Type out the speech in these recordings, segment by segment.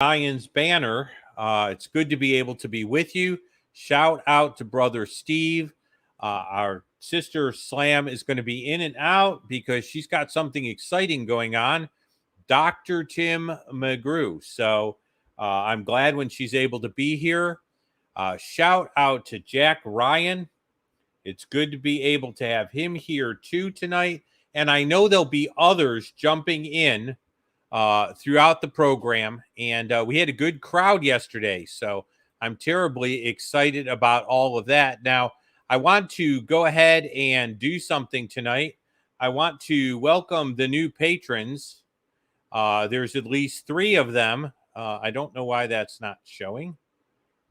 Zion's banner. It's good to be able to be with you. Shout out to Brother Steve. Our sister Slam is going to be in and out because she's got something exciting going on. Dr. Tim McGrew. So I'm glad when she's able to be here. Shout out to Jack Ryan. It's good to be able to have him here too tonight. And I know there'll be others jumping in throughout the program. And we had a good crowd yesterday. So I'm terribly excited about all of that. Now, I want to go ahead and do something tonight. I want to welcome the new patrons. There's at least 3 of them. I don't know why that's not showing,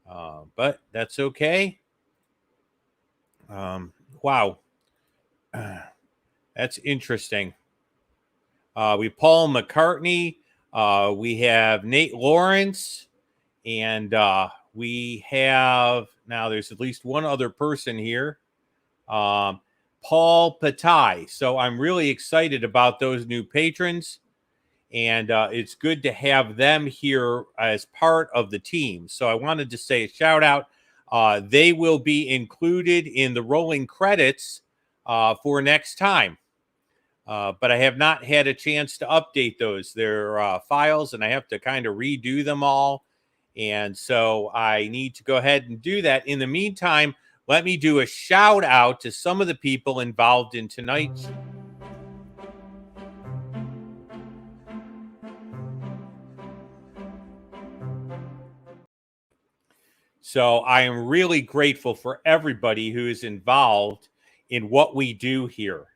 but that's okay. Wow. That's interesting. We Paul McCartney. We have Nate Lawrence. And we have, now there's at least one other person here. Paul Patai. So I'm really excited about those new patrons. And it's good to have them here as part of the team. So I wanted to say a shout out. They will be included in the rolling credits for next time. But I have not had a chance to update those. They're files, and I have to kind of redo them all. And so I need to go ahead and do that. In the meantime, let me do a shout out to some of the people involved in tonight's. So I am really grateful for everybody who is involved in what we do here.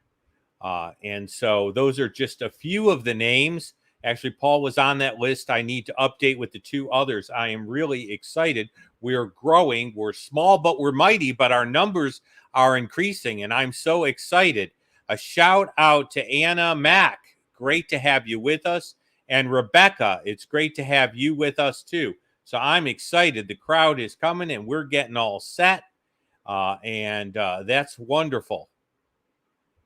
And so those are just a few of the names. Actually, Paul was on that list. I need to update with the 2 others. I am really excited. We're growing. We're small, but we're mighty, but our numbers are increasing, and I'm so excited. A shout out to Anna Mack. Great to have you with us. And Rebecca, it's great to have you with us too. So I'm excited. The crowd is coming, and we're getting all set. And that's wonderful.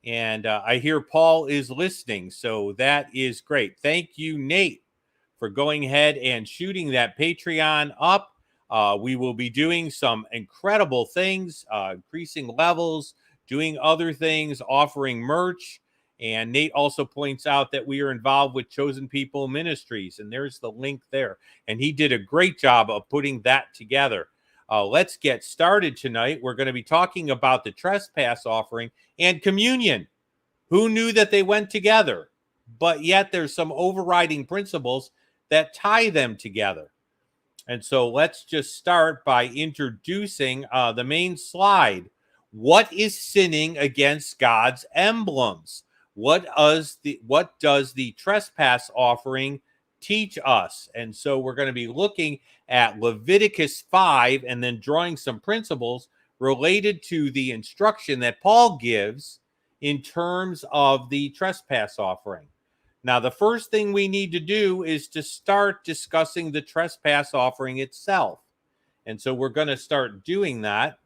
And I hear Paul is listening, so that is great. Thank you, Nate, for going ahead and shooting that Patreon up. We will be doing some incredible things, increasing levels, doing other things, offering merch. And Nate also points out that we are involved with Chosen People Ministries, and there's the link there. And he did a great job of putting that together. Let's get started tonight. We're going to be talking about the trespass offering and communion. Who knew that they went together? But yet there's some overriding principles that tie them together. And so let's just start by introducing the main slide. What is sinning against God's emblems? What does the trespass offering teach us? And so we're going to be looking at Leviticus 5 and then drawing some principles related to the instruction that Paul gives in terms of the trespass offering. Now, the first thing we need to do is to start discussing the trespass offering itself. And so we're going to start doing that.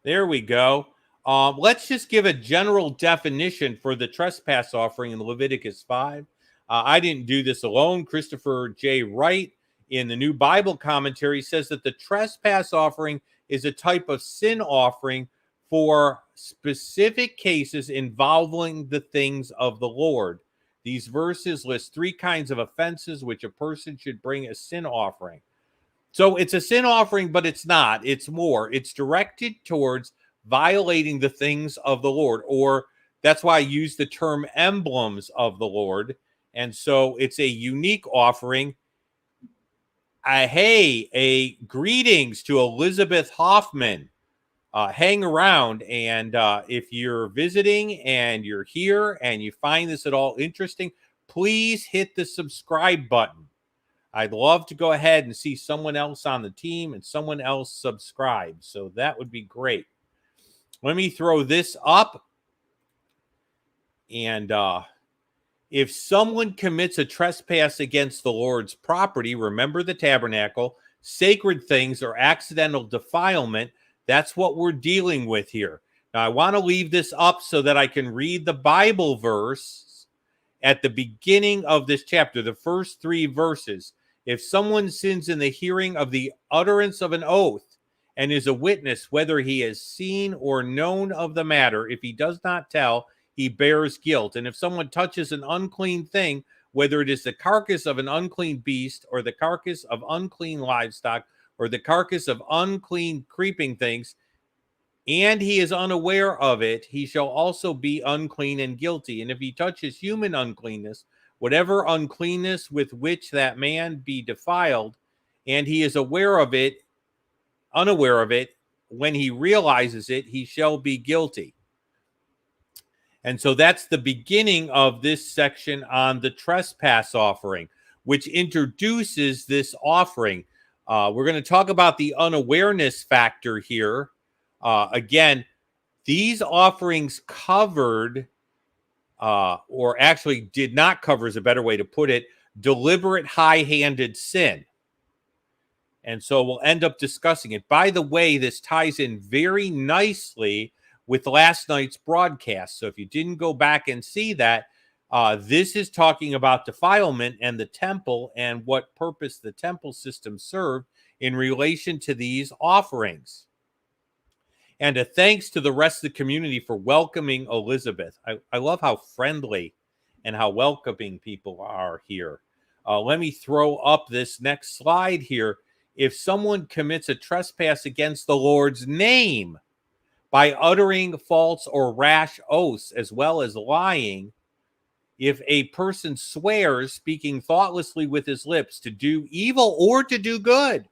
There we go. Let's just give a general definition for the trespass offering in Leviticus 5. I didn't do this alone. Christopher J. Wright in the New Bible Commentary says that the trespass offering is a type of sin offering for specific cases involving the things of the Lord. These verses list 3 kinds of offenses which a person should bring a sin offering. So it's a sin offering, but it's not. It's more. It's directed towards violating the things of the Lord, or that's why I use the term emblems of the Lord. And so it's a unique offering. A greetings to Elizabeth Hoffman. Hang around, and if you're visiting and you're here and you find this at all interesting, please hit the subscribe button. I'd love to go ahead and see someone else on the team and someone else subscribe. So that would be great. Let me throw this up. And if someone commits a trespass against the Lord's property, remember the tabernacle, sacred things, or accidental defilement, that's what we're dealing with here. Now, I want to leave this up so that I can read the Bible verse at the beginning of this chapter, the first 3 verses. If someone sins in the hearing of the utterance of an oath and is a witness, whether he has seen or known of the matter, if he does not tell, he bears guilt. And if someone touches an unclean thing, whether it is the carcass of an unclean beast or the carcass of unclean livestock or the carcass of unclean creeping things, and he is unaware of it, he shall also be unclean and guilty. And if he touches human uncleanness, whatever uncleanness with which that man be defiled, and he is unaware of it, when he realizes it, he shall be guilty. And so that's the beginning of this section on the trespass offering, which introduces this offering. We're going to talk about the unawareness factor here. Again, these offerings covered, or actually did not cover is a better way to put it, deliberate high-handed sin. And so we'll end up discussing it. By the way, this ties in very nicely with last night's broadcast. So if you didn't go back and see that, this is talking about defilement and the temple and what purpose the temple system served in relation to these offerings. And a thanks to the rest of the community for welcoming Elizabeth. I love how friendly and how welcoming people are here. Let me throw up this next slide here. If someone commits a trespass against the Lord's name by uttering false or rash oaths as well as lying, if a person swears, speaking thoughtlessly with his lips, to do evil or to do good,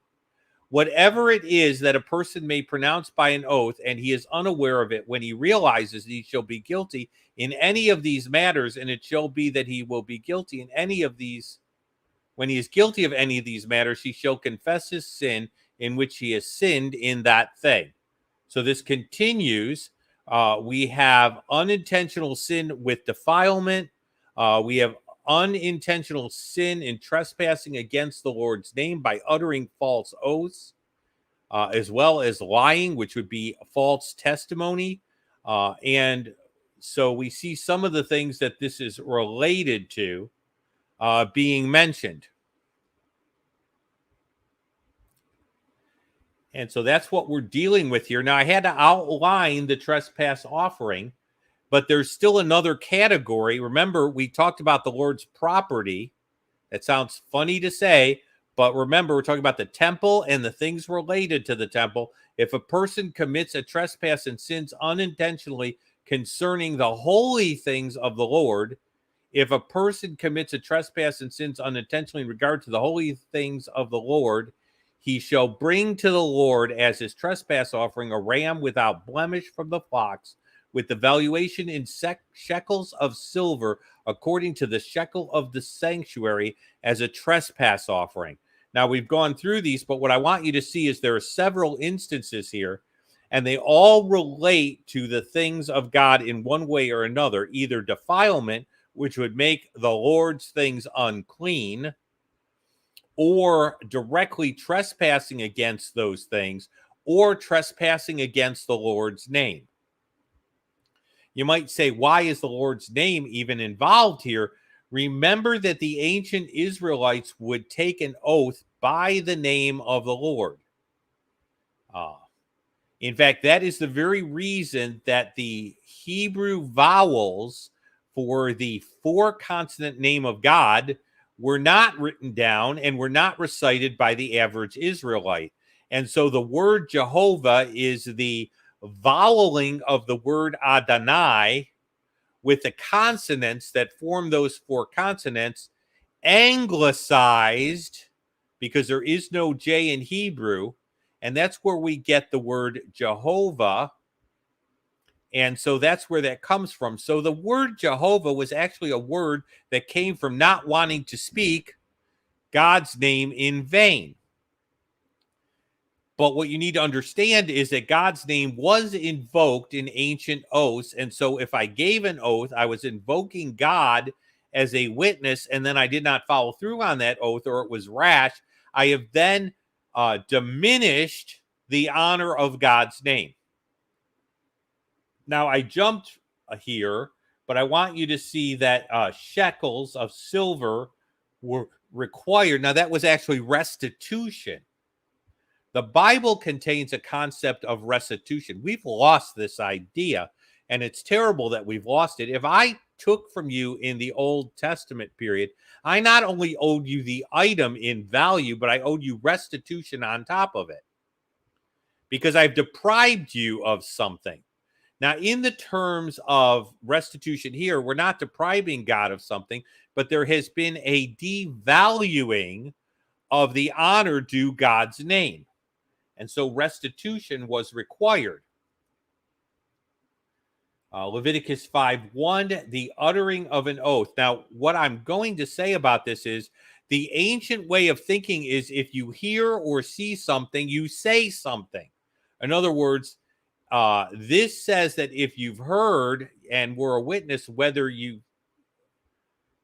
whatever it is that a person may pronounce by an oath, and he is unaware of it, when he realizes he shall be guilty in any of these matters, and it shall be that he will be guilty in any of these. When he is guilty of any of these matters, he shall confess his sin in which he has sinned in that thing. So this continues. We have unintentional sin with defilement. We have unintentional sin in trespassing against the Lord's name by uttering false oaths, as well as lying, which would be false testimony. And so we see some of the things that this is related to being mentioned. And so that's what we're dealing with here. Now, I had to outline the trespass offering, but there's still another category. Remember, we talked about the Lord's property. That sounds funny to say, but remember, we're talking about the temple and the things related to the temple. If a person commits a trespass and sins unintentionally concerning the holy things of the Lord, if a person commits a trespass and sins unintentionally in regard to the holy things of the Lord, he shall bring to the Lord as his trespass offering a ram without blemish from the flocks, with the valuation in shekels of silver, according to the shekel of the sanctuary, as a trespass offering. Now, we've gone through these, but what I want you to see is there are several instances here, and they all relate to the things of God in one way or another, either defilement, which would make the Lord's things unclean, or directly trespassing against those things, or trespassing against the Lord's name. You might say, why is the Lord's name even involved here? Remember that the ancient Israelites would take an oath by the name of the Lord. In fact, that is the very reason that the Hebrew vowels for the 4-consonant name of God were not written down and were not recited by the average Israelite. And so the word Jehovah is the voweling of the word Adonai with the consonants that form those 4 consonants anglicized, because there is no J in Hebrew, and that's where we get the word Jehovah. And so that's where that comes from. So the word Jehovah was actually a word that came from not wanting to speak God's name in vain. But what you need to understand is that God's name was invoked in ancient oaths. And so if I gave an oath, I was invoking God as a witness, and then I did not follow through on that oath, or it was rash, I have then diminished the honor of God's name. Now, I jumped here but I want you to see that shekels of silver were required. Now, that was actually restitution. The Bible contains a concept of restitution. We've lost this idea, and it's terrible that we've lost it. If I took from you in the Old Testament period, I not only owed you the item in value, but I owed you restitution on top of it because I've deprived you of something. Now, in the terms of restitution here, we're not depriving God of something, but there has been a devaluing of the honor due God's name. And so restitution was required. Leviticus 5:1, the uttering of an oath. Now, what I'm going to say about this is the ancient way of thinking is if you hear or see something, you say something. In other words, this says that if you've heard and were a witness, whether you,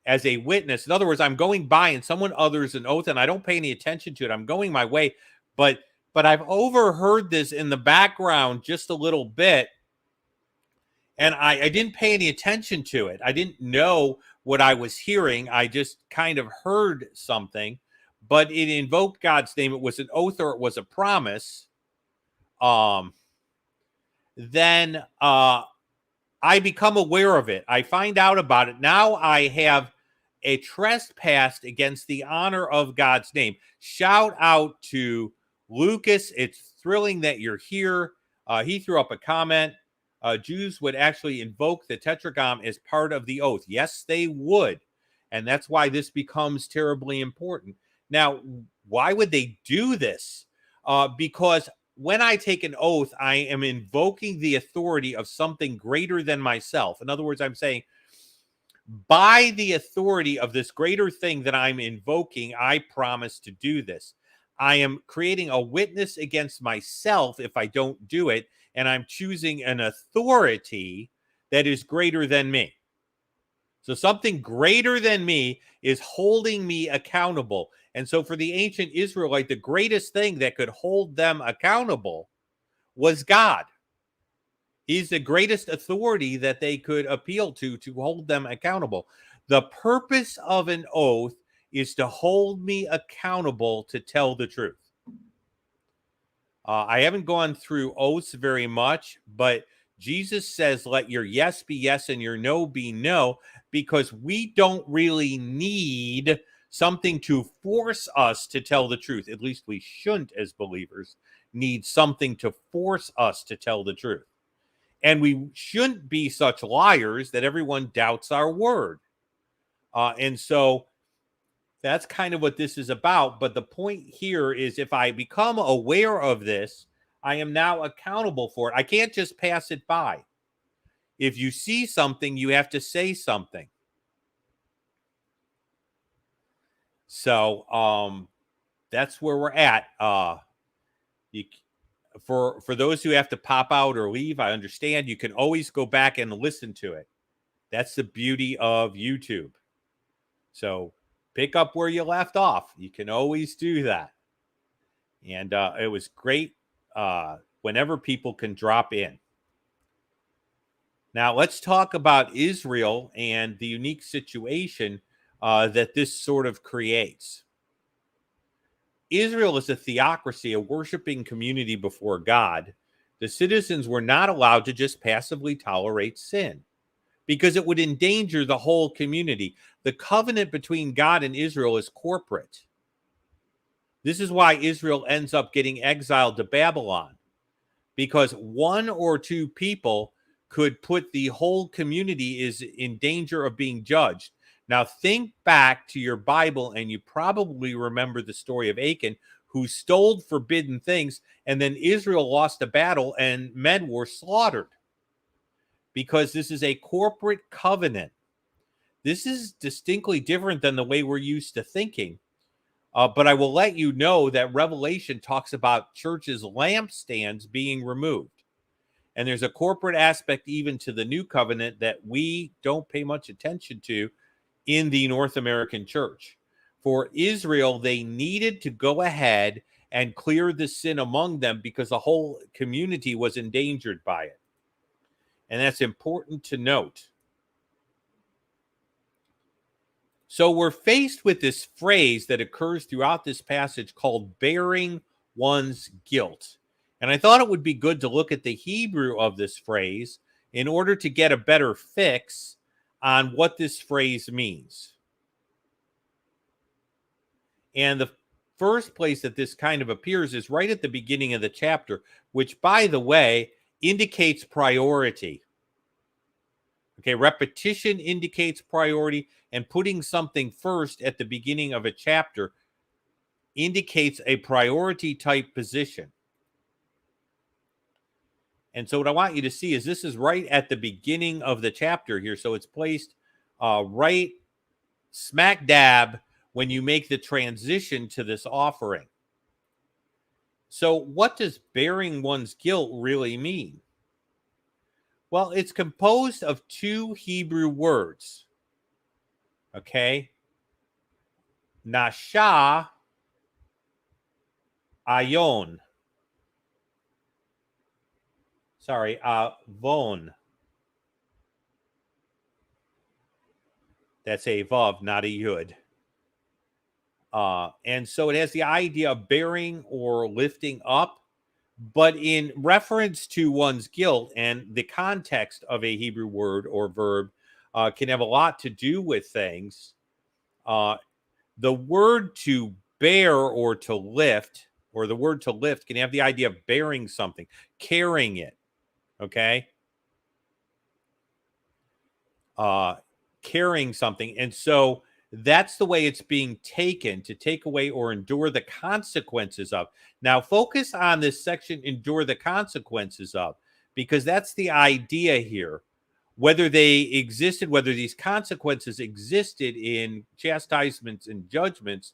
as a witness, in other words, I'm going by and someone utters an oath and I don't pay any attention to it. I'm going my way, but I've overheard this in the background just a little bit, and I didn't pay any attention to it. I didn't know what I was hearing. I just kind of heard something, but it invoked God's name. It was an oath or it was a promise. Then I become aware of it. I find out about it. Now I have a trespass against the honor of God's name. Shout out to Lucas. It's thrilling that you're here. He threw up a comment. Jews would actually invoke the tetragrammaton as part of the oath. Yes, they would. And that's why this becomes terribly important. Now, why would they do this? Because when I take an oath, I am invoking the authority of something greater than myself. In other words, I'm saying, by the authority of this greater thing that I'm invoking, I promise to do this. I am creating a witness against myself if I don't do it, and I'm choosing an authority that is greater than me. So something greater than me is holding me accountable. And so for the ancient Israelite, the greatest thing that could hold them accountable was God. He's the greatest authority that they could appeal to hold them accountable. The purpose of an oath is to hold me accountable to tell the truth. I haven't gone through oaths very much, but Jesus says, let your yes be yes and your no be no, because we don't really need something to force us to tell the truth. At least we shouldn't, as believers, need something to force us to tell the truth. And we shouldn't be such liars that everyone doubts our word. And so that's kind of what this is about. But the point here is if I become aware of this, I am now accountable for it. I can't just pass it by. If you see something, you have to say something. So that's where we're at. For those who have to pop out or leave, I understand. You can always go back and listen to it. That's the beauty of YouTube. So pick up where you left off. You can always do that. And it was great whenever people can drop in. Now, let's talk about Israel and the unique situation that this sort of creates. Israel is a theocracy, a worshiping community before God. The citizens were not allowed to just passively tolerate sin because it would endanger the whole community. The covenant between God and Israel is corporate. This is why Israel ends up getting exiled to Babylon, because one or two people could put the whole community is in danger of being judged. Now, think back to your Bible, and you probably remember the story of Achan, who stole forbidden things, and then Israel lost a battle, and men were slaughtered because this is a corporate covenant. This is distinctly different than the way we're used to thinking. But I will let you know that Revelation talks about churches' lampstands being removed. And there's a corporate aspect even to the new covenant that we don't pay much attention to in the North American church. For Israel, they needed to go ahead and clear the sin among them because the whole community was endangered by it. And that's important to note. So we're faced with this phrase that occurs throughout this passage called bearing one's guilt. And I thought it would be good to look at the Hebrew of this phrase in order to get a better fix on what this phrase means. And the first place that this kind of appears is right at the beginning of the chapter, which, by the way, indicates priority. Okay, repetition indicates priority, and putting something first at the beginning of a chapter indicates a priority type position. And so what I want you to see is this is right at the beginning of the chapter here. So it's placed right smack dab when you make the transition to this offering. So what does bearing one's guilt really mean? Well, it's composed of two Hebrew words. Okay? Nasha, ayon. Sorry, von. That's a vav, not a yud. And so it has the idea of bearing or lifting up, but in reference to one's guilt, and the context of a Hebrew word or verb can have a lot to do with things. The word to bear or to lift, or the word to lift, can have the idea of bearing something, carrying it. Okay? Carrying something. And so that's the way it's being taken, to take away or endure the consequences of. Now, focus on this section, endure the consequences of, because that's the idea here. Whether they existed, whether these consequences existed in chastisements and judgments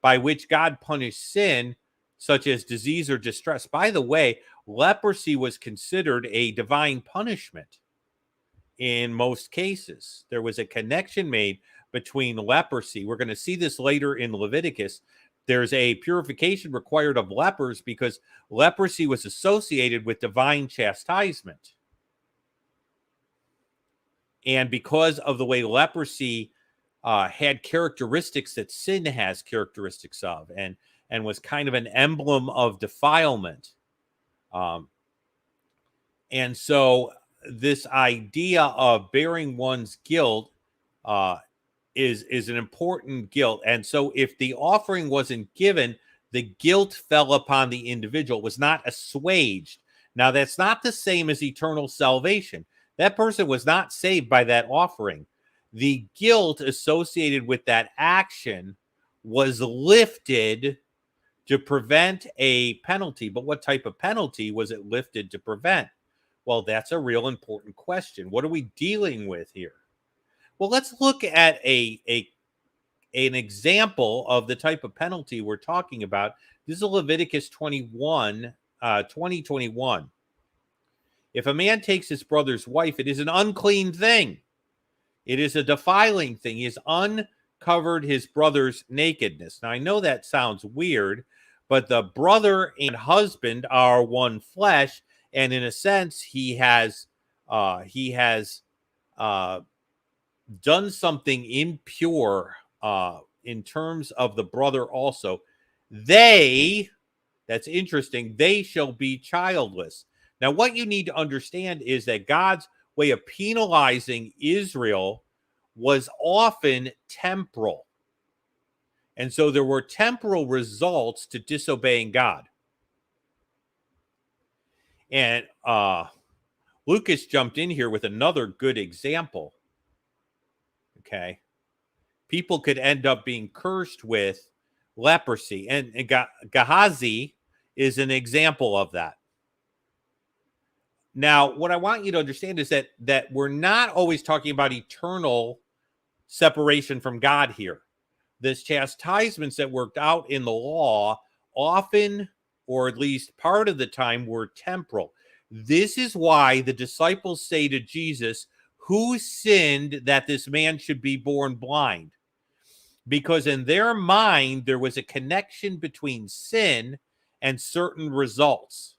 by which God punished sin, such as disease or distress. By the way, leprosy was considered a divine punishment. In most cases, there was a connection made between leprosy. We're going to see this later in Leviticus. There's a purification required of lepers because leprosy was associated with divine chastisement. And because of the way leprosy had characteristics that sin has characteristics of, and was kind of an emblem of defilement. And so this idea of bearing one's guilt is an important guilt. And so if the offering wasn't given, the guilt fell upon the individual. It was not assuaged. Now, that's not the same as eternal salvation. That person was not saved by that offering. The guilt associated with that action was lifted to prevent a penalty. But what type of penalty was it lifted to prevent? Well, that's a real important question. What are we dealing with here? Well, let's look at an example of the type of penalty we're talking about. This is Leviticus 21, 20:21. If a man takes his brother's wife, it is an unclean thing. It is a defiling thing. He has uncovered his brother's nakedness. Now, I know that sounds weird, but the brother and husband are one flesh, and in a sense, he has done something impure in terms of the brother also. That's interesting, they shall be childless. Now, what you need to understand is that God's way of penalizing Israel was often temporal. And so there were temporal results to disobeying God. And Lucas jumped in here with another good example. Okay. People could end up being cursed with leprosy. And Gehazi is an example of that. Now, what I want you to understand is that we're not always talking about eternal separation from God here. This chastisements that worked out in the law often, or at least part of the time, were temporal. This is why the disciples say to Jesus, "Who sinned that this man should be born blind?" Because in their mind, there was a connection between sin and certain results.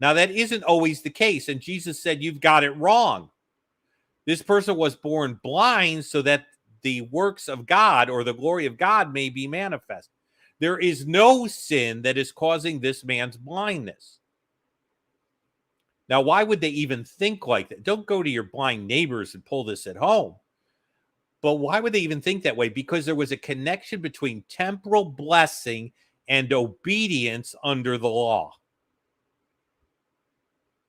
Now, that isn't always the case. And Jesus said, "You've got it wrong. This person was born blind so that the works of God or the glory of God may be manifest. There is no sin that is causing this man's blindness. Now, why would they even think like that? Don't go to your blind neighbors and pull this at home. But why would they even think that way? Because there was a connection between temporal blessing and obedience under the law.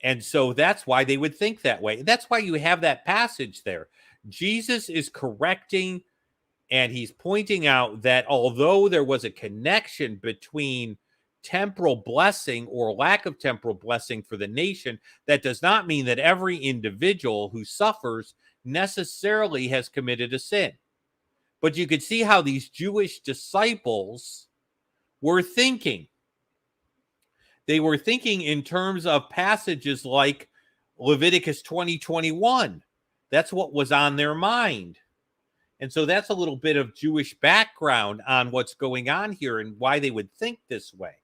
And so that's why they would think that way. That's why you have that passage there. Jesus is correcting and he's pointing out that although there was a connection between temporal blessing or lack of temporal blessing for the nation, that does not mean that every individual who suffers necessarily has committed a sin. But you could see how these Jewish disciples were thinking. They were thinking in terms of passages like Leviticus 20:21. That's what was on their mind. And so that's a little bit of Jewish background on what's going on here and why they would think this way.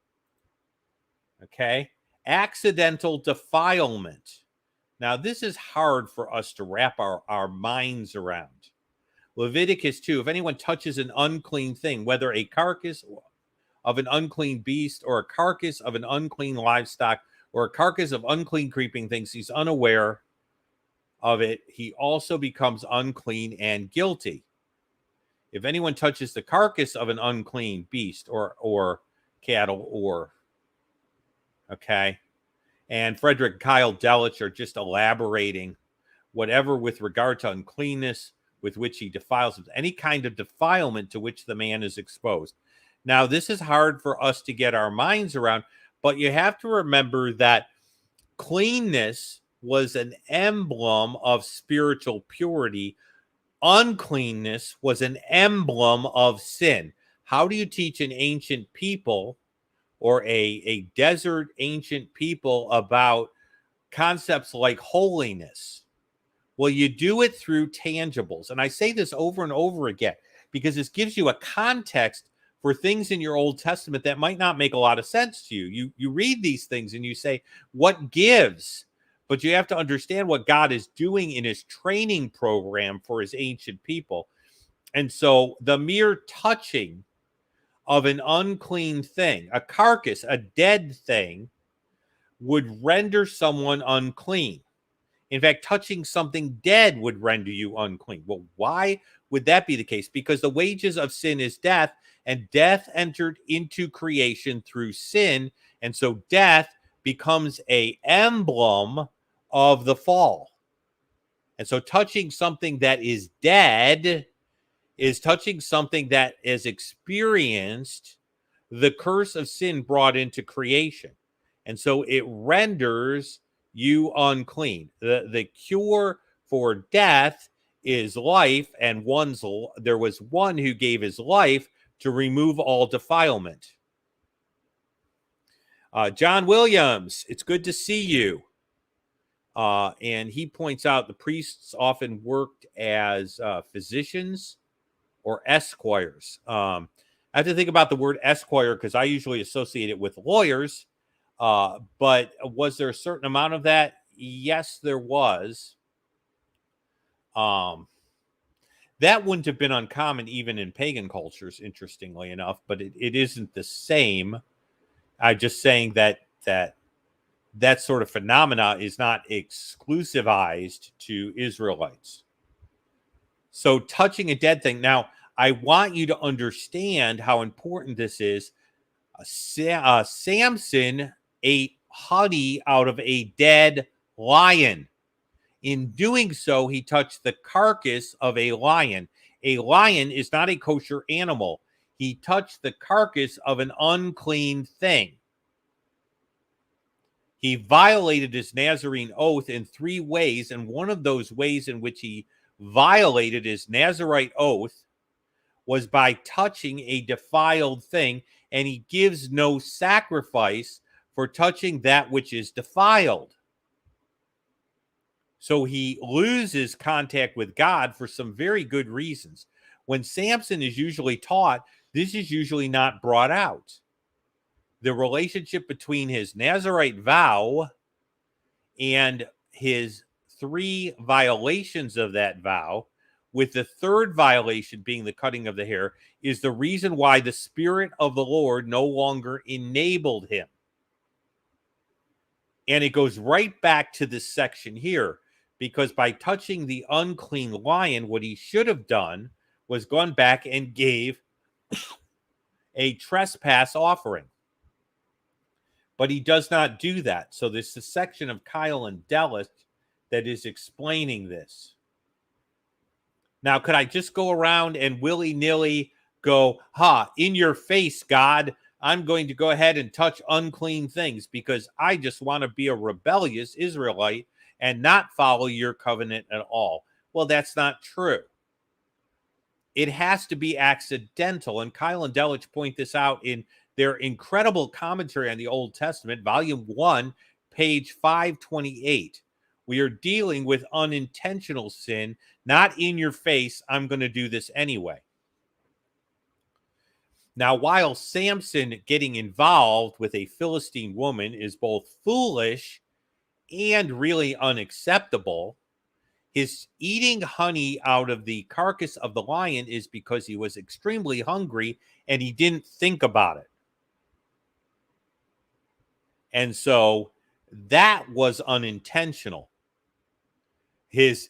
Okay? Accidental defilement. Now, this is hard for us to wrap our minds around. Leviticus 2, if anyone touches an unclean thing, whether a carcass of an unclean beast or a carcass of an unclean livestock or a carcass of unclean creeping things, he's unaware of it. He also becomes unclean and guilty. If anyone touches the carcass of an unclean beast or cattle or, okay. And Frederick and Kyle Delich are just elaborating whatever with regard to uncleanness with which he defiles him, any kind of defilement to which the man is exposed. Now, this is hard for us to get our minds around, but you have to remember that cleanness was an emblem of spiritual purity. Uncleanness was an emblem of sin. How do you teach an ancient people or a desert ancient people about concepts like holiness? Well, you do it through tangibles. And I say this over and over again because this gives you a context for things in your Old Testament that might not make a lot of sense to you. You read these things and you say, what gives? But you have to understand what God is doing in his training program for his ancient people. And so the mere touching of an unclean thing, a carcass, a dead thing, would render someone unclean. In fact, touching something dead would render you unclean. Well, why would that be the case? Because the wages of sin is death, and death entered into creation through sin. And so death becomes an emblem of the fall. And so touching something that is dead is touching something that has experienced the curse of sin brought into creation. And so it renders you unclean. The cure for death is life, and there was one who gave his life to remove all defilement. John Williams, it's good to see you. And he points out the priests often worked as physicians or esquires. I have to think about the word esquire because I usually associate it with lawyers. But was there a certain amount of that? Yes, there was. That wouldn't have been uncommon even in pagan cultures, interestingly enough, but it isn't the same. I'm just saying that sort of phenomena is not exclusivized to Israelites. So touching a dead thing. Now, I want you to understand how important this is. Samson ate honey out of a dead lion. In doing so, he touched the carcass of a lion. A lion is not a kosher animal. He touched the carcass of an unclean thing. He violated his Nazarene oath in 3 ways, and one of those ways in which he violated his Nazarite oath was by touching a defiled thing, and he gives no sacrifice for touching that which is defiled. So he loses contact with God for some very good reasons. When Samson is usually taught, this is usually not brought out. The relationship between his Nazarite vow and his 3 violations of that vow with the third violation being the cutting of the hair, is the reason why the Spirit of the Lord no longer enabled him. And it goes right back to this section here, because by touching the unclean lion, what he should have done was gone back and gave a trespass offering. But he does not do that. So there's a section of Kyle and Dellis that is explaining this. Now, could I just go around and willy-nilly go, in your face, God, I'm going to go ahead and touch unclean things because I just want to be a rebellious Israelite and not follow your covenant at all? Well, that's not true. It has to be accidental. And Kyle and Dellich point this out in their incredible commentary on the Old Testament, volume 1, page 528. We are dealing with unintentional sin, not in your face, I'm going to do this anyway. Now, while Samson getting involved with a Philistine woman is both foolish and really unacceptable, his eating honey out of the carcass of the lion is because he was extremely hungry and he didn't think about it. And so that was unintentional. His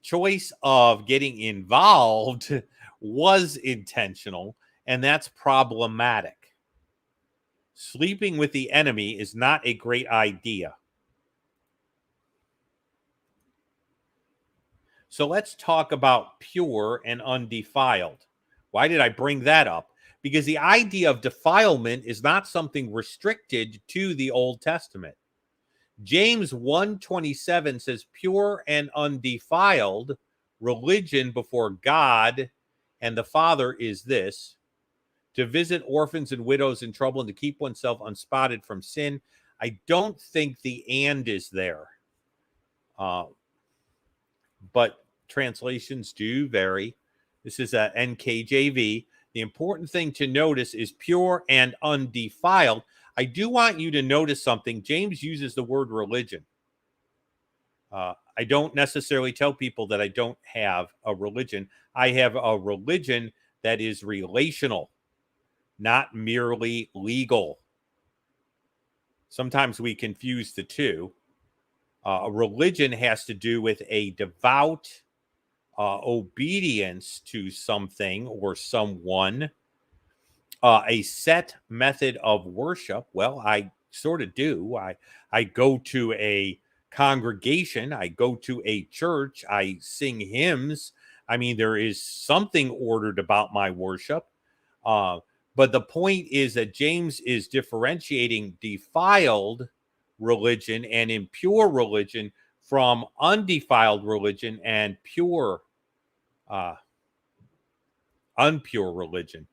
choice of getting involved was intentional, and that's problematic. Sleeping with the enemy is not a great idea. So let's talk about pure and undefiled. Why did I bring that up? Because the idea of defilement is not something restricted to the Old Testament. James 1:27 says, pure and undefiled religion before God and the Father is this, to visit orphans and widows in trouble and to keep oneself unspotted from sin. I don't think the and is there. But translations do vary. This is a NKJV. The important thing to notice is pure and undefiled. I do want you to notice something. James uses the word religion. I don't necessarily tell people that I don't have a religion. I have a religion that is relational, not merely legal. Sometimes we confuse the two. A religion has to do with a devout obedience to something or someone, a set method of worship. Well, I sort of do. I go to a congregation, I go to a church, I sing hymns. I mean, there is something ordered about my worship. But the point is that James is differentiating defiled religion and impure religion from undefiled religion and pure, unpure religion.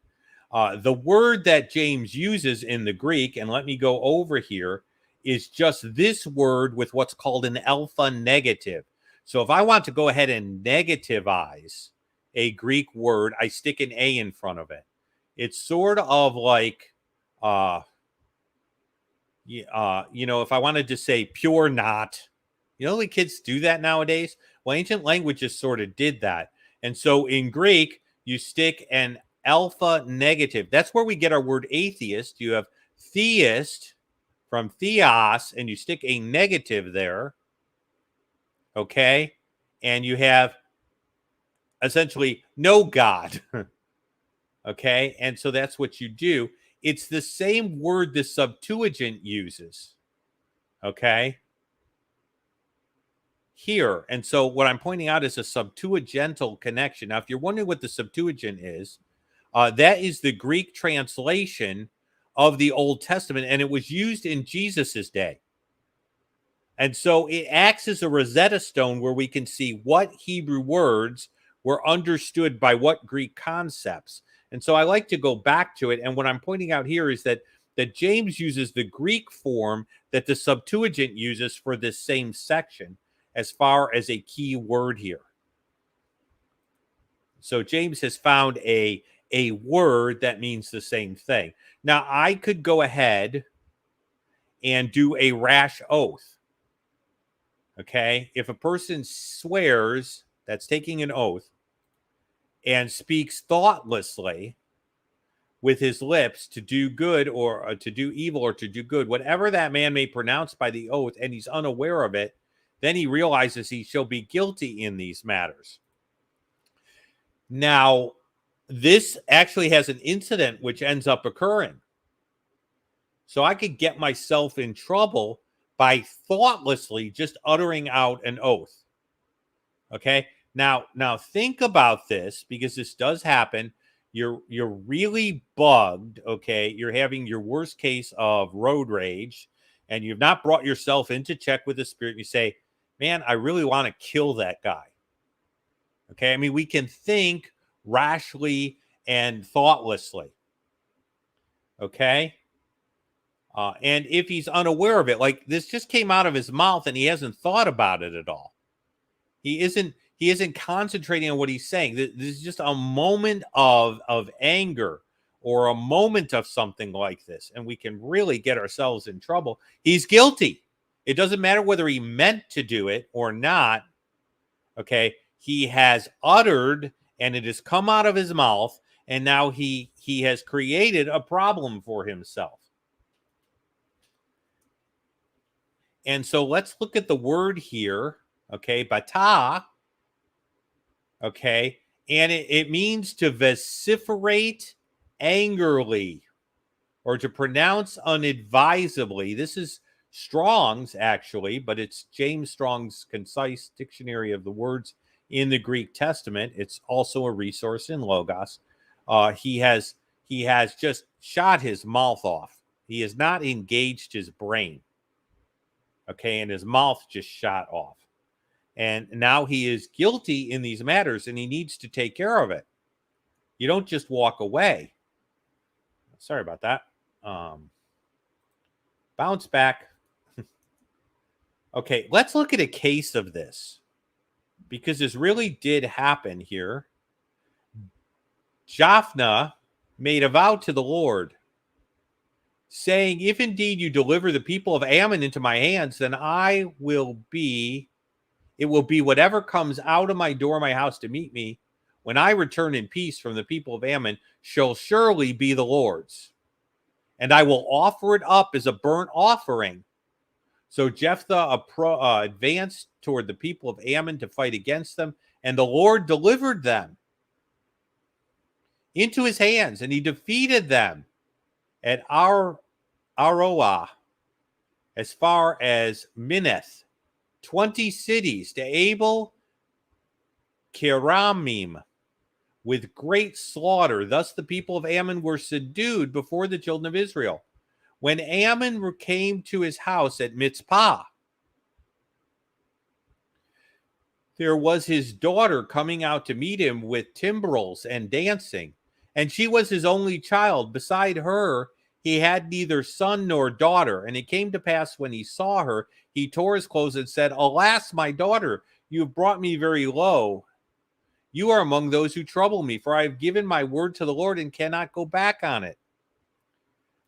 The word that James uses in the Greek, and let me go over here, is just this word with what's called an alpha negative. So if I want to go ahead and negativize a Greek word, I stick an A in front of it. It's sort of like, if I wanted to say pure not, the kids do that nowadays. Well, ancient languages sort of did that. And so in Greek, you stick an alpha negative. That's where we get our word atheist. You have theist from theos, and you stick a negative there. Okay. And you have essentially no God. Okay. And so that's what you do. It's the same word the Septuagint uses. Okay. Here. And so what I'm pointing out is a Septuagintal connection. Now, if you're wondering what the Septuagint is, that is the Greek translation of the Old Testament, and it was used in Jesus's day. And so it acts as a Rosetta Stone where we can see what Hebrew words were understood by what Greek concepts. And so I like to go back to it. And what I'm pointing out here is that James uses the Greek form that the Septuagint uses for this same section as far as a key word here. So James has found a word that means the same thing. Now, I could go ahead and do a rash oath. Okay? If a person swears, that's taking an oath. and speaks thoughtlessly with his lips to do good or to do evil or to do good, whatever that man may pronounce by the oath, and he's unaware of it, then he realizes he shall be guilty in these matters. Now, this actually has an incident which ends up occurring. So I could get myself in trouble by thoughtlessly just uttering out an oath. Okay. Now think about this, because this does happen. You're really bugged. Okay. You're having your worst case of road rage, and you've not brought yourself into check with the Spirit. You say, man, I really want to kill that guy. Okay. I mean, we can think rashly and thoughtlessly. Okay. And if he's unaware of it, like this just came out of his mouth and he hasn't thought about it at all. He isn't concentrating on what he's saying. This is just a moment of anger or a moment of something like this, and we can really get ourselves in trouble. He's guilty. It doesn't matter whether he meant to do it or not. Okay, he has uttered, and it has come out of his mouth, and now he has created a problem for himself. And so let's look at the word here. Okay, bata. Okay, and it means to vociferate angrily or to pronounce unadvisedly. This is Strong's, actually, but it's James Strong's Concise Dictionary of the Words in the Greek Testament. It's also a resource in Logos. He has just shot his mouth off. He has not engaged his brain. Okay, and his mouth just shot off. And now he is guilty in these matters, and he needs to take care of it. You don't just walk away. Sorry about that. Bounce back. Okay, let's look at a case of this, because this really did happen here. Japheth made a vow to the Lord, saying, if indeed you deliver the people of Ammon into my hands, then it will be whatever comes out of my door, my house, to meet me when I return in peace from the people of Ammon shall surely be the Lord's. And I will offer it up as a burnt offering. So Jephthah advanced toward the people of Ammon to fight against them, and the Lord delivered them into his hands, and he defeated them at Aroah as far as Minneth, 20 cities, to Abel Keramim, with great slaughter. Thus the people of Ammon were subdued before the children of Israel. When Ammon came to his house at Mitzpah, there was his daughter coming out to meet him with timbrels and dancing, and she was his only child. Beside her, he had neither son nor daughter. And it came to pass, when he saw her, he tore his clothes and said, alas, my daughter, you have brought me very low. You are among those who trouble me, for I have given my word to the Lord and cannot go back on it.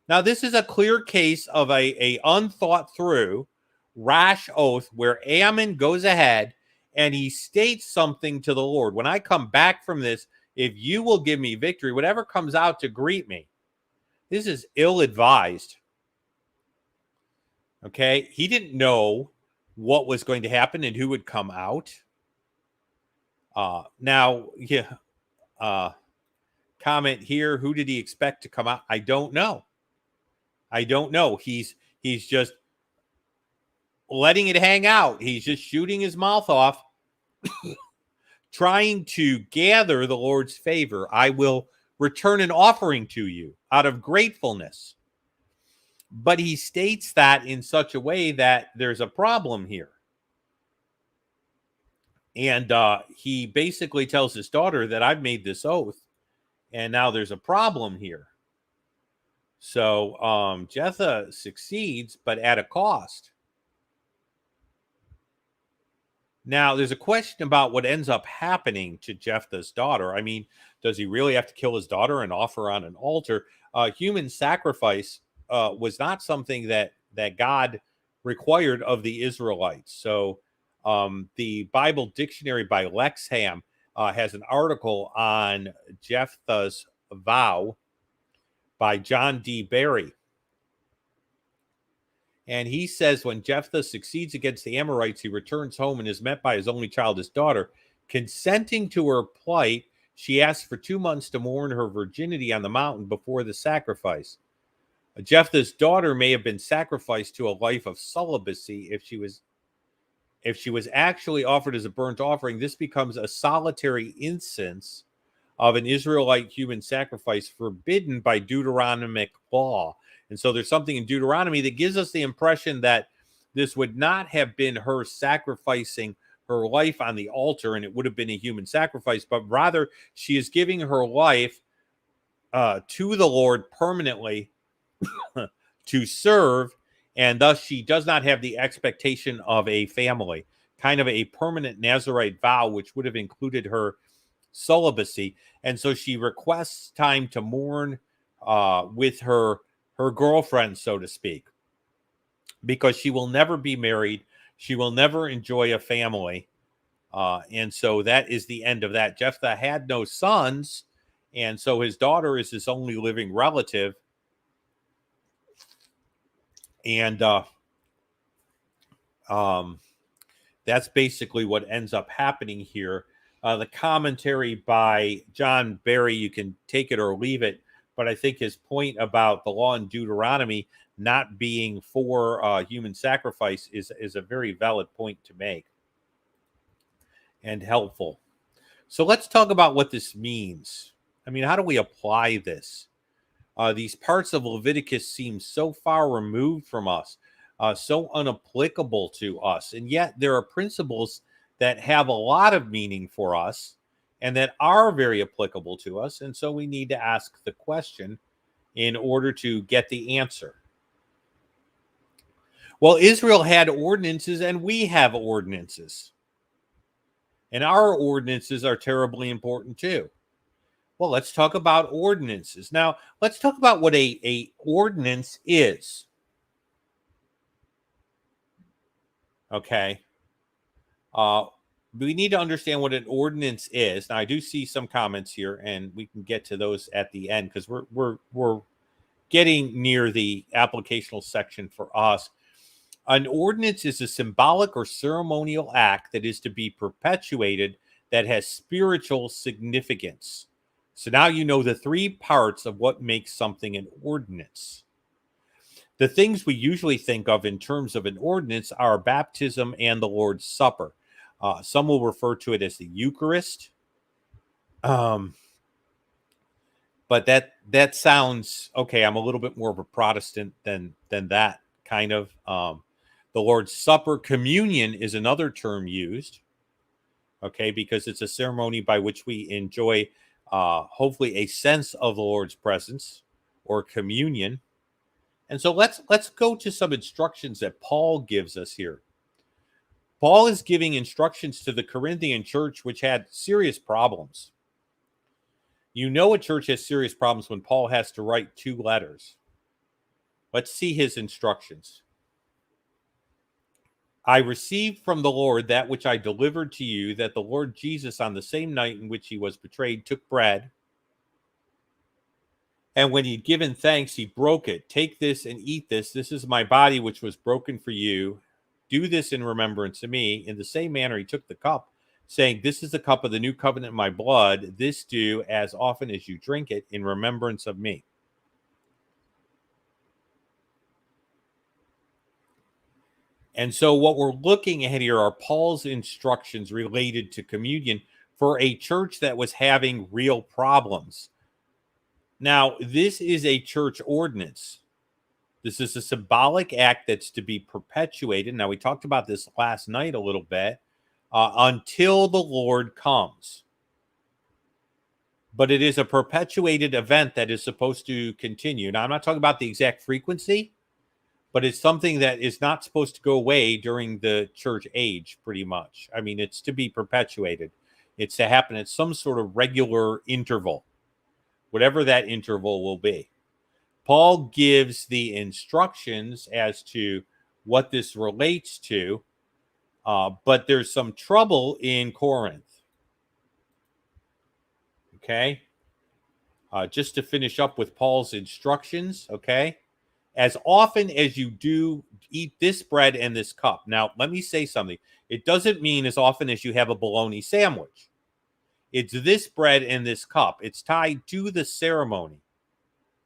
Now, this is a clear case of a unthought through, rash oath where Ammon goes ahead and he states something to the Lord. When I come back from this, if you will give me victory, whatever comes out to greet me. This is ill-advised. Okay, he didn't know what was going to happen and who would come out. Comment here, who did he expect to come out? I don't know. He's just letting it hang out. He's just shooting his mouth off, trying to gather the Lord's favor. I will return an offering to you out of gratefulness. But he states that in such a way that there's a problem here. And he basically tells his daughter that I've made this oath, and now there's a problem here. So Jephthah succeeds, but at a cost. Now, there's a question about what ends up happening to Jephthah's daughter. I mean, does he really have to kill his daughter and offer on an altar? Human sacrifice was not something that God required of the Israelites. So the Bible dictionary by Lexham has an article on Jephthah's vow by John D. Barry. And he says when Jephthah succeeds against the Amorites, he returns home and is met by his only child, his daughter. Consenting to her plight, she asks for 2 months to mourn her virginity on the mountain before the sacrifice. Jephthah's daughter may have been sacrificed to a life of celibacy if she was actually offered as a burnt offering. This becomes a solitary instance of an Israelite human sacrifice forbidden by Deuteronomic law. And so there's something in Deuteronomy that gives us the impression that this would not have been her sacrificing her life on the altar and it would have been a human sacrifice, but rather she is giving her life to the Lord permanently to serve, and thus she does not have the expectation of a family, kind of a permanent Nazirite vow, which would have included her celibacy. And so she requests time to mourn with her girlfriend, so to speak, because she will never be married. She will never enjoy a family. And so that is the end of that. Jephthah had no sons, and so his daughter is his only living relative. And that's basically what ends up happening here. The commentary by John Barry, you can take it or leave it, but I think his point about the law in Deuteronomy not being for human sacrifice is a very valid point to make and helpful. So let's talk about what this means. I mean, how do we apply this? These parts of Leviticus seem so far removed from us, so unapplicable to us. And yet there are principles that have a lot of meaning for us and that are very applicable to us. And so we need to ask the question in order to get the answer. Well, Israel had ordinances and we have ordinances. And our ordinances are terribly important too. Well, let's talk about ordinances. Now, let's talk about what a ordinance is. Okay. We need to understand what an ordinance is. Now, I do see some comments here, and we can get to those at the end because we're getting near the applicational section for us. An ordinance is a symbolic or ceremonial act that is to be perpetuated that has spiritual significance. So now you know the three parts of what makes something an ordinance. The things we usually think of in terms of an ordinance are baptism and the Lord's Supper. Some will refer to it as the Eucharist. But that sounds okay. I'm a little bit more of a Protestant than that kind of. The Lord's Supper, communion is another term used. Okay, because it's a ceremony by which we enjoy hopefully a sense of the Lord's presence or communion. And so let's go to some instructions that Paul gives us here. Paul is giving instructions to the Corinthian church, which had serious problems. You know a church has serious problems when Paul has to write 2 letters. Let's see his instructions. I received from the Lord that which I delivered to you, that the Lord Jesus, on the same night in which he was betrayed, took bread. And when he'd given thanks, he broke it. Take this and eat this. This is my body, which was broken for you. Do this in remembrance of me. In the same manner, he took the cup, saying, this is the cup of the new covenant in my blood. This do as often as you drink it in remembrance of me. And so what we're looking at here are Paul's instructions related to communion for a church that was having real problems. Now, this is a church ordinance. This is a symbolic act that's to be perpetuated. Now, we talked about this last night a little bit, until the Lord comes. But it is a perpetuated event that is supposed to continue. Now, I'm not talking about the exact frequency, but it's something that is not supposed to go away during the church age, pretty much. I mean, it's to be perpetuated. It's to happen at some sort of regular interval, whatever that interval will be. Paul gives the instructions as to what this relates to, but there's some trouble in Corinth. Okay. Just to finish up with Paul's instructions. Okay. As often as you do eat this bread and this cup. Now, let me say something. It doesn't mean as often as you have a bologna sandwich. It's this bread and this cup. It's tied to the ceremony.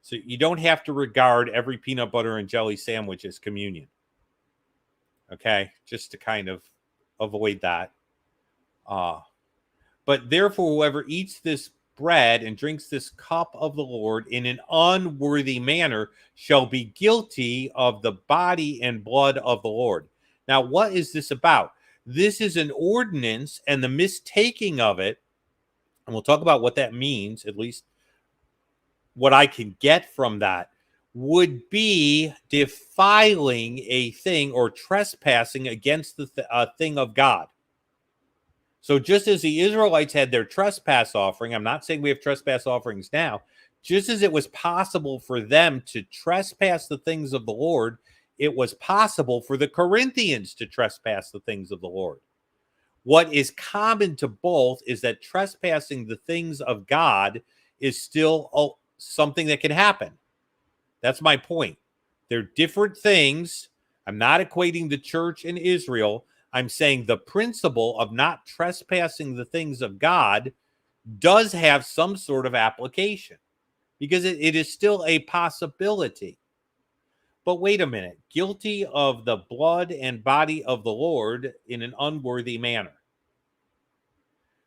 So you don't have to regard every peanut butter and jelly sandwich as communion. Okay, just to kind of avoid that. But therefore, whoever eats this bread and drinks this cup of the Lord in an unworthy manner shall be guilty of the body and blood of the Lord. Now, what is this about? This is an ordinance, and the mistaking of it, and we'll talk about what that means, at least what I can get from that, would be defiling a thing or trespassing against the thing of God. So just as the Israelites had their trespass offering, I'm not saying we have trespass offerings now, just as it was possible for them to trespass the things of the Lord, it was possible for the Corinthians to trespass the things of the Lord. What is common to both is that trespassing the things of God is still something that can happen. That's my point. They're different things. I'm not equating the church and Israel. I'm saying the principle of not trespassing the things of God does have some sort of application because it is still a possibility. But wait a minute. Guilty of the blood and body of the Lord in an unworthy manner.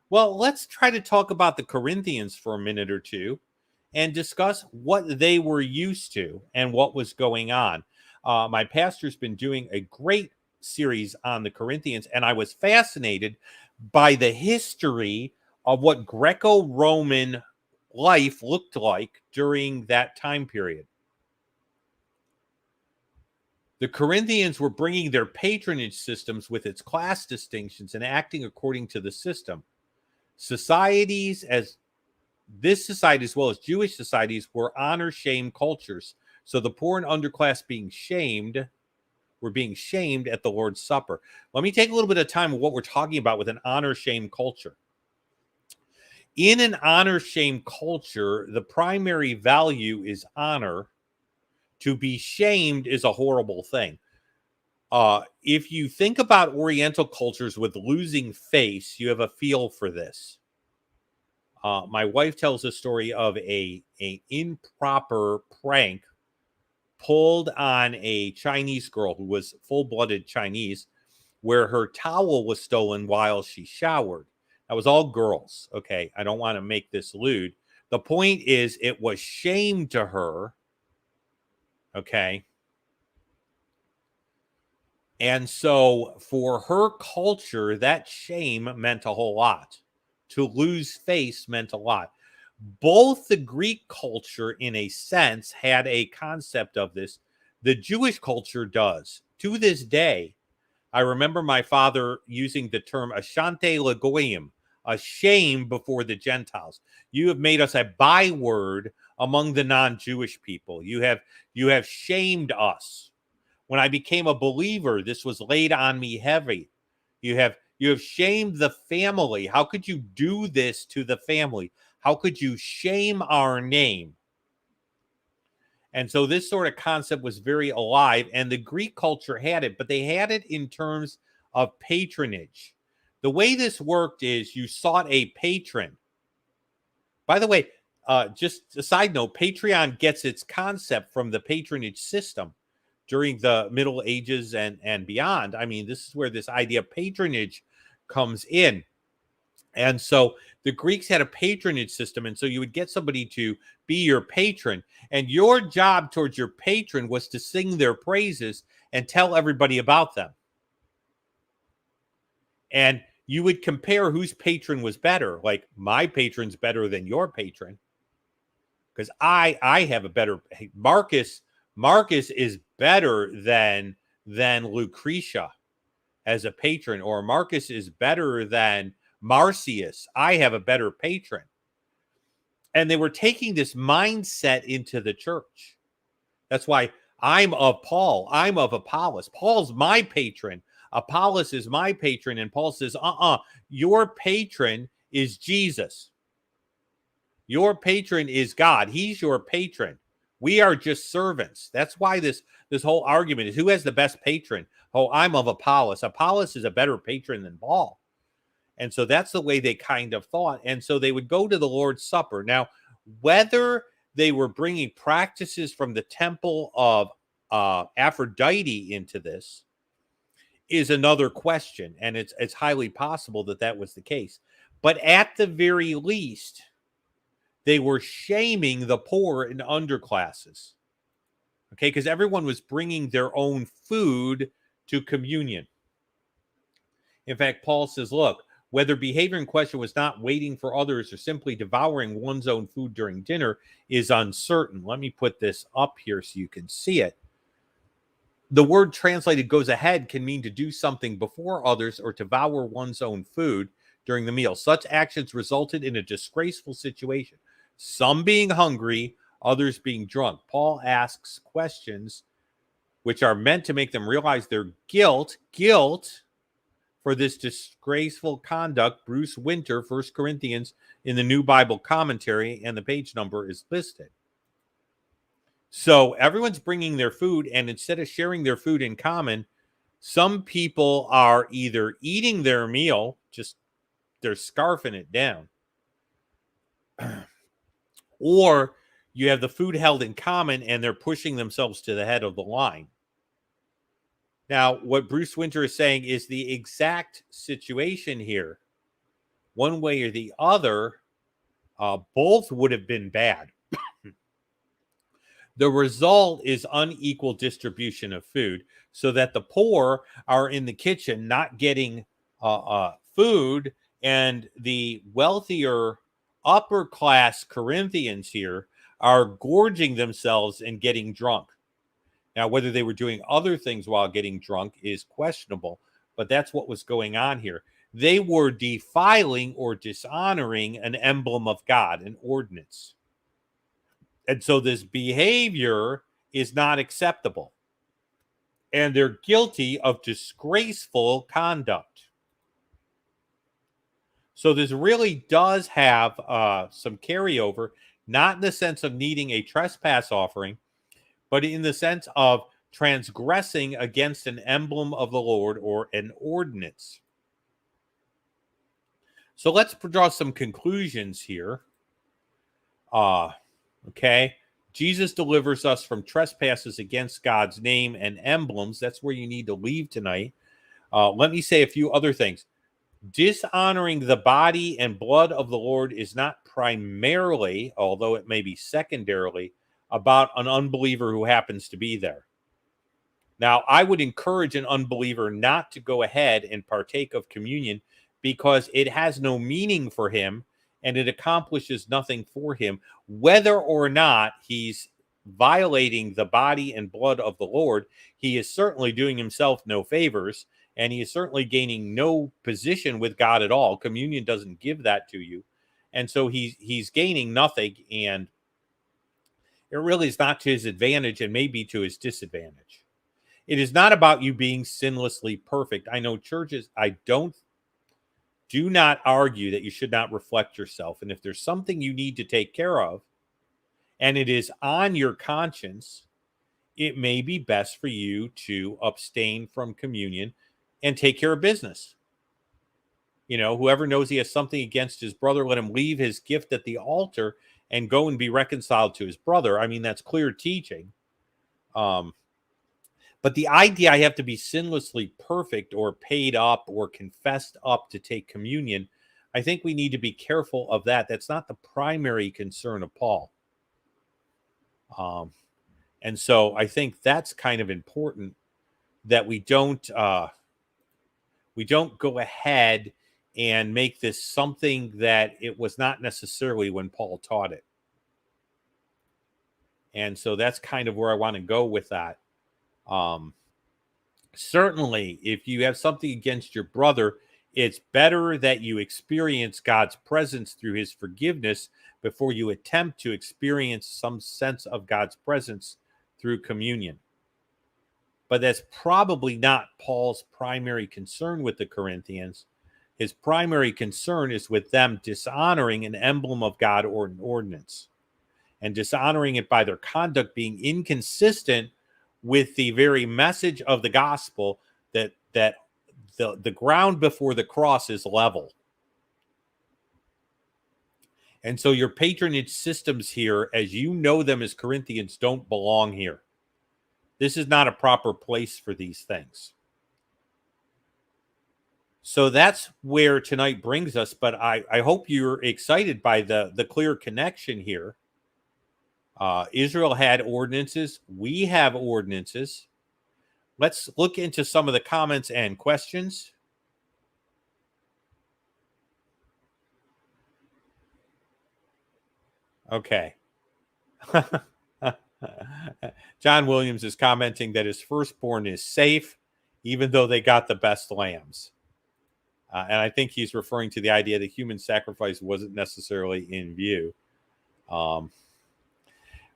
Well, let's try to talk about the Corinthians for a minute or two and discuss what they were used to and what was going on. My pastor's been doing a great series on the Corinthians, and I was fascinated by the history of what Greco-Roman life looked like during that time period. The Corinthians were bringing their patronage systems with its class distinctions and acting according to the system. Societies, as this society as well as Jewish societies, were honor-shame cultures. So the poor and underclass were being shamed at the Lord's Supper. Let me take a little bit of time with what we're talking about with an honor-shame culture. In an honor-shame culture, the primary value is honor. To be shamed is a horrible thing. If you think about Oriental cultures with losing face, you have a feel for this. My wife tells a story of an improper prank pulled on a Chinese girl who was full-blooded Chinese, where her towel was stolen while she showered. That was all girls. Okay, I don't want to make this lewd. The point is, it was shame to her. Okay. And so for her culture, that shame meant a whole lot. To lose face meant a lot. Both the Greek culture, in a sense, had a concept of this. The Jewish culture does. To this day, I remember my father using the term ashante legoyim, a shame before the Gentiles. You have made us a byword among the non-Jewish people. You have shamed us. When I became a believer, this was laid on me heavy. You have shamed the family. How could you do this to the family? How could you shame our name? And so this sort of concept was very alive, and the Greek culture had it, but they had it in terms of patronage. The way this worked is you sought a patron. By the way, just a side note, Patreon gets its concept from the patronage system during the Middle Ages and beyond. I mean, this is where this idea of patronage comes in. And so the Greeks had a patronage system, and so you would get somebody to be your patron, and your job towards your patron was to sing their praises and tell everybody about them. And you would compare whose patron was better. Like, my patron's better than your patron because I have a better Marcus is better than Lucretia as a patron, or Marcus is better than Marcius. I have a better patron. And they were taking this mindset into the church. That's why I'm of Paul. I'm of Apollos. Paul's my patron. Apollos is my patron. And Paul says, your patron is Jesus. Your patron is God. He's your patron. We are just servants. That's why this whole argument is, who has the best patron? Oh, I'm of Apollos. Apollos is a better patron than Paul. And so that's the way they kind of thought. And so they would go to the Lord's Supper. Now, whether they were bringing practices from the temple of Aphrodite into this is another question. And it's highly possible that that was the case. But at the very least, they were shaming the poor and underclasses. Okay, because everyone was bringing their own food to communion. In fact, Paul says, look, whether behavior in question was not waiting for others or simply devouring one's own food during dinner is uncertain. Let me put this up here so you can see it. The word translated goes ahead can mean to do something before others or to devour one's own food during the meal. Such actions resulted in a disgraceful situation. Some being hungry, others being drunk. Paul asks questions which are meant to make them realize their guilt for this disgraceful conduct. Bruce Winter, 1 Corinthians, in the New Bible Commentary, and the page number is listed. So everyone's bringing their food, and instead of sharing their food in common, some people are either eating their meal, just they're scarfing it down, or you have the food held in common and they're pushing themselves to the head of the line. Now, what Bruce Winter is saying is the exact situation here. One way or the other, both would have been bad. The result is unequal distribution of food, so that the poor are in the kitchen not getting food, and the wealthier upper class Corinthians here are gorging themselves and getting drunk. Now, whether they were doing other things while getting drunk is questionable, but that's what was going on here. They were defiling or dishonoring an emblem of God, an ordinance. And so this behavior is not acceptable. And they're guilty of disgraceful conduct. So this really does have some carryover, not in the sense of needing a trespass offering, but in the sense of transgressing against an emblem of the Lord or an ordinance. So let's draw some conclusions here. Okay. Jesus delivers us from trespasses against God's name and emblems. That's where you need to leave tonight. Let me say a few other things. Dishonoring the body and blood of the Lord is not primarily, although it may be secondarily, about an unbeliever who happens to be there. Now, I would encourage an unbeliever not to go ahead and partake of communion because it has no meaning for him and it accomplishes nothing for him, whether or not he's violating the body and blood of the Lord. He is certainly doing himself no favors, and he is certainly gaining no position with God at all. Communion doesn't give that to you. And so he's gaining nothing, and it really is not to his advantage and maybe to his disadvantage. It is not about you being sinlessly perfect. I know churches, do not argue that you should not reflect yourself. And if there's something you need to take care of, and it is on your conscience, it may be best for you to abstain from communion and take care of business. You know, whoever knows he has something against his brother, let him leave his gift at the altar and go and be reconciled to his brother. I mean, that's clear teaching. But the idea I have to be sinlessly perfect or paid up or confessed up to take communion, I think we need to be careful of that. That's not the primary concern of Paul. And so I think that's kind of important, that we don't go ahead and make this something that it was not necessarily when Paul taught it. And so that's kind of where I want to go with that. Certainly, if you have something against your brother, it's better that you experience God's presence through his forgiveness before you attempt to experience some sense of God's presence through communion. But that's probably not Paul's primary concern with the Corinthians. His primary concern is with them dishonoring an emblem of God or an ordinance, and dishonoring it by their conduct being inconsistent with the very message of the gospel that the ground before the cross is level. And so your patronage systems here, as you know them as Corinthians, don't belong here. This is not a proper place for these things. So that's where tonight brings us. But I hope you're excited by the clear connection here. Israel had ordinances. We have ordinances. Let's look into some of the comments and questions. Okay. John Williams is commenting that his firstborn is safe, even though they got the best lambs. And I think he's referring to the idea that human sacrifice wasn't necessarily in view.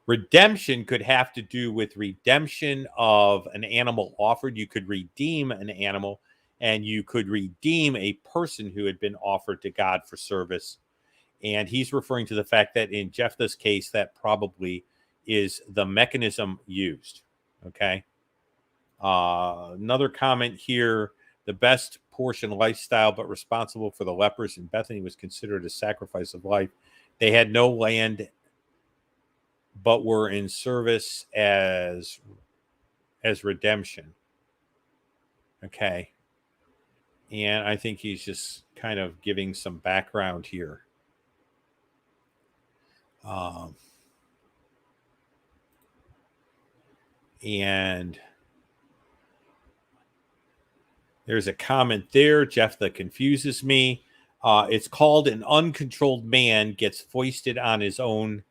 Redemption could have to do with redemption of an animal offered. You could redeem an animal, and you could redeem a person who had been offered to God for service. And he's referring to the fact that in Jephthah's case, that probably is the mechanism used. Okay. Another comment here. The best portion lifestyle, but responsible for the lepers in Bethany, was considered a sacrifice of life. They had no land, but were in service as redemption. Okay. And I think he's just kind of giving some background here. And there's a comment there. Jephthah confuses me. It's called an uncontrolled man gets foisted on his own.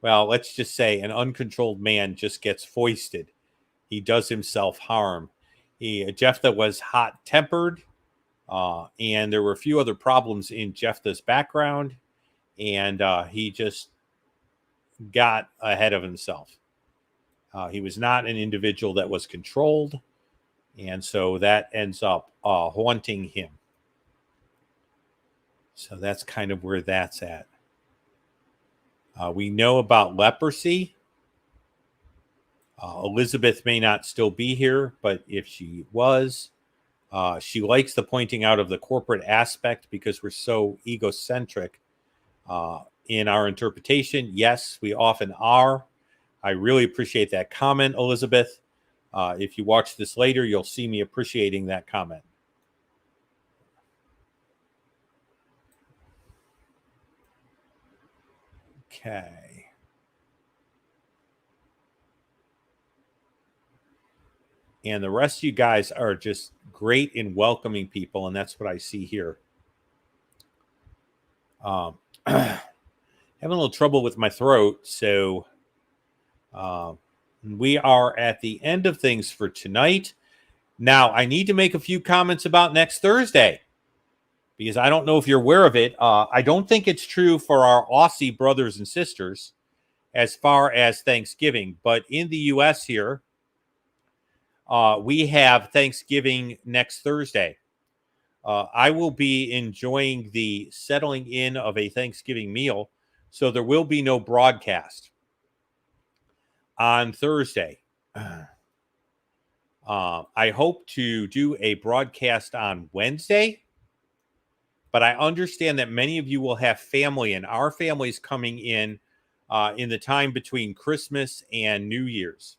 Well, let's just say an uncontrolled man just gets foisted. He does himself harm. Jephthah was hot-tempered, and there were a few other problems in Jephthah's background, and he just got ahead of himself. He was not an individual that was controlled, and so that ends up haunting him. So that's kind of where that's at. We know about leprosy. Elizabeth may not still be here, but if she was, she likes the pointing out of the corporate aspect because we're so egocentric in our interpretation. Yes, we often are. I really appreciate that comment, Elizabeth. If you watch this later, you'll see me appreciating that comment. Okay. And the rest of you guys are just great in welcoming people, and that's what I see here. Having a little trouble with my throat, so we are at the end of things for tonight. Now, I need to make a few comments about next Thursday, because I don't know if you're aware of it. I don't think it's true for our Aussie brothers and sisters as far as Thanksgiving, but in the U.S. here, we have Thanksgiving next Thursday. I will be enjoying the settling in of a Thanksgiving meal, so there will be no broadcast on Thursday. I hope to do a broadcast on Wednesday, but I understand that many of you will have family, and our family's coming in the time between Christmas and New Year's.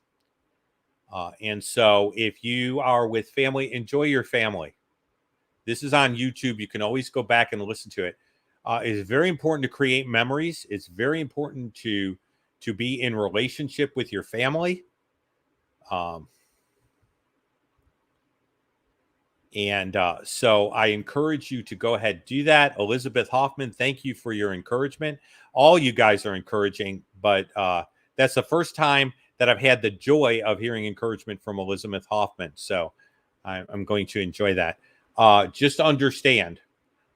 And so if you are with family, enjoy your family. This is on YouTube. You can always go back and listen to it. It's very important to create memories. It's very important to be in relationship with your family. So I encourage you to go ahead and do that. Elizabeth Hoffman, thank you for your encouragement. All you guys are encouraging, but that's the first time that I've had the joy of hearing encouragement from Elizabeth Hoffman. So I'm going to enjoy that. Just understand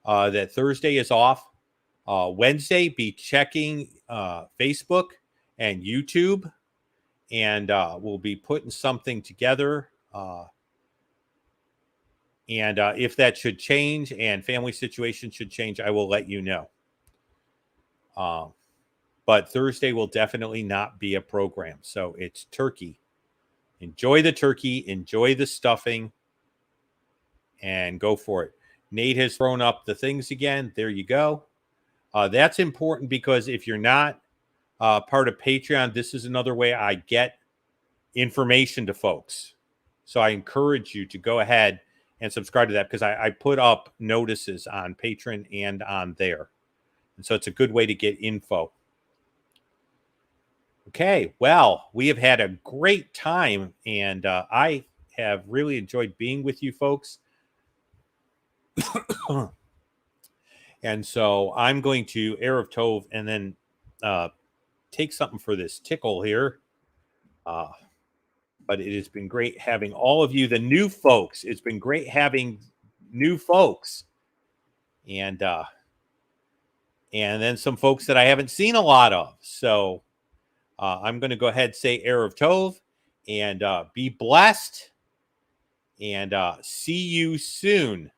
that Thursday is off. Wednesday, be checking Facebook and YouTube, and we'll be putting something together. And if that should change and family situation should change, I will let you know. But Thursday will definitely not be a program. So it's turkey. Enjoy the turkey, enjoy the stuffing, and go for it. Nate has thrown up the things again. There you go. That's important because if you're not part of Patreon, this is another way I get information to folks. So I encourage you to go ahead and subscribe to that because I put up notices on Patreon and on there. And so it's a good way to get info. Okay, well, we have had a great time, and I have really enjoyed being with you folks. And so I'm going to Erev Tov and then take something for this tickle here. But it has been great having all of you, the new folks. It's been great having new folks. And then some folks that I haven't seen a lot of. So I'm going to go ahead and say Erev Tov and be blessed and see you soon.